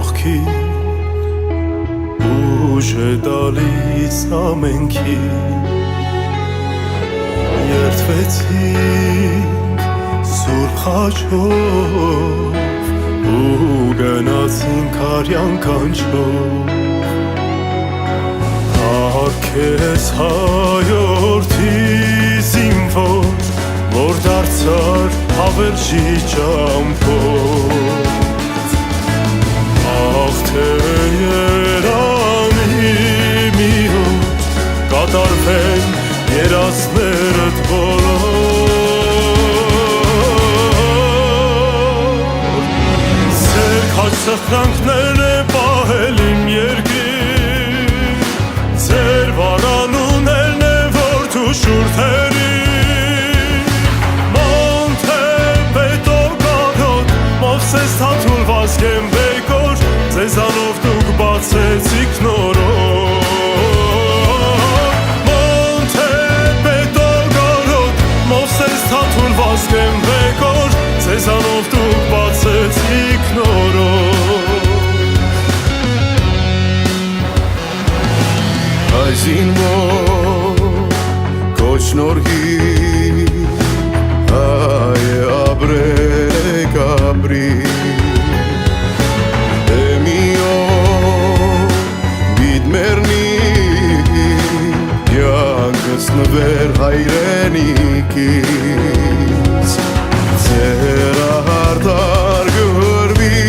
կողքին ուժ է տալիս ամենքին երդվեցինք սուրբ խաչով ու գնացինք արյան կանչով Արկես հայորդի զինվոր որ դարձար հավերժի ճամփով Ախ թե երանի մի օր կատարվեն երազներդ բոլոր Ձեր քաջ սխրանքներն է պահել իմ երկիր Ձեր վարանուներն է որդու շուրթերին Մոնթե պետո կարոտ Մովսես թաթուլ վազգեն բեկոր Ձեզանով դուք բացեցիք նորոք Մոնթե պետո կարոտ Մովսես թաթուլ վազգեն բեկոր Ձեզանով դուք բացեցիք նորոք Այսին Կոչնորհի հայ ապրեք ապրի Էմիո բիտ մերնի յանքս նվեր հայրենիքից Ձեր արդար գրվի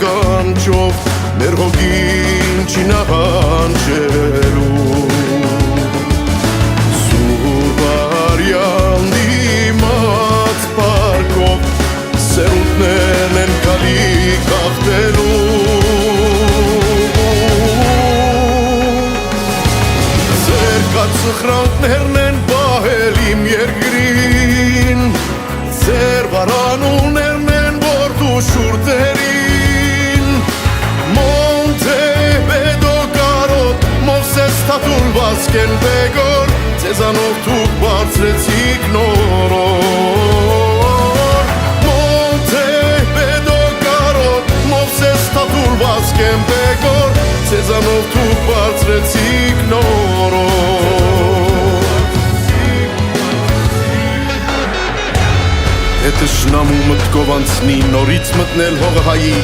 կանչով մեր հոգին չի նահանջելու Սերունդներն են կալի կաղթելու Ձեր կաց սխրանքներն են պահել իմ երկրին Ձեր վարանուներն են որդու շուրթերին Մոնթե պետո կարոտ Մովսես թաթուլ վազգեն բեկոր Ձեզանով դուք բարձրեցիք նորոք Վազգեն բեկոր Ձեզանով դուք բարձրեցիք նորոք Եթե շնամու մտքով անցնի նորից մտնել հողը հայի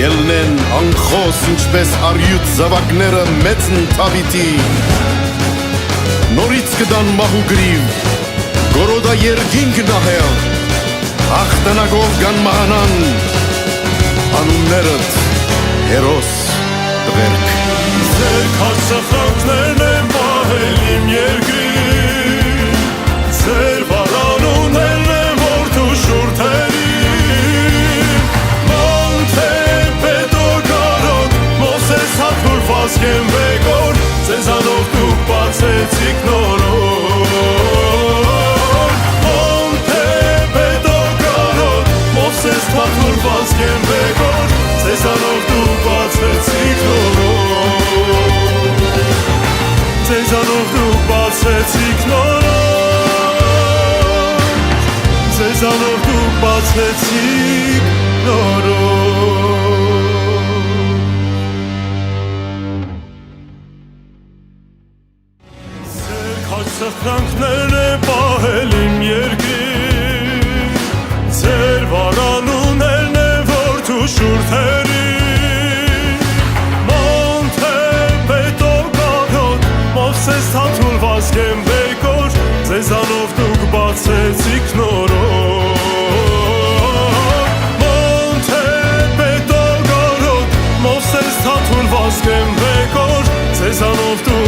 Ելնեն անխոս ինչպես արյուտ զավակները մեծ ընթավիտի Նորից կդան մահու գրիվ Գորոդա երգինք նահել Աղտանագով գան մահանան Անուններըդ հերոս տղերք Ձեր քաջ սխրանքներն են պահել իմ երկրին Ձեր վարանուներն են որդու շուրթերին Մոնթե պետո կարոտ Մովսես թաթուլ վազգեն բեկոր Ձեզանով դուք բացեցիք նորոք Մոնթե պետո կարոտ Մովսես թաթուլ վազգեն բեկոր Ձեզանով դուք բացեցիք նորոք Ձեզանով դուք բացեցիք նորոք Ձեզանով դուք բացեցիք նորոք Ձեր քաջ սխրանքներն է պահել իմ երկիր Ձեր վարանուներն է որդու շուրթերին Մոնթե պետո կարոտ Մովսես թաթուլ վազգեն բեկոր Ձեզանով դուք բացեցիք նորոք Մոնթե պետո կարոտ Մովսես թաթուլ վազգեն բեկոր Ձեզանով դուք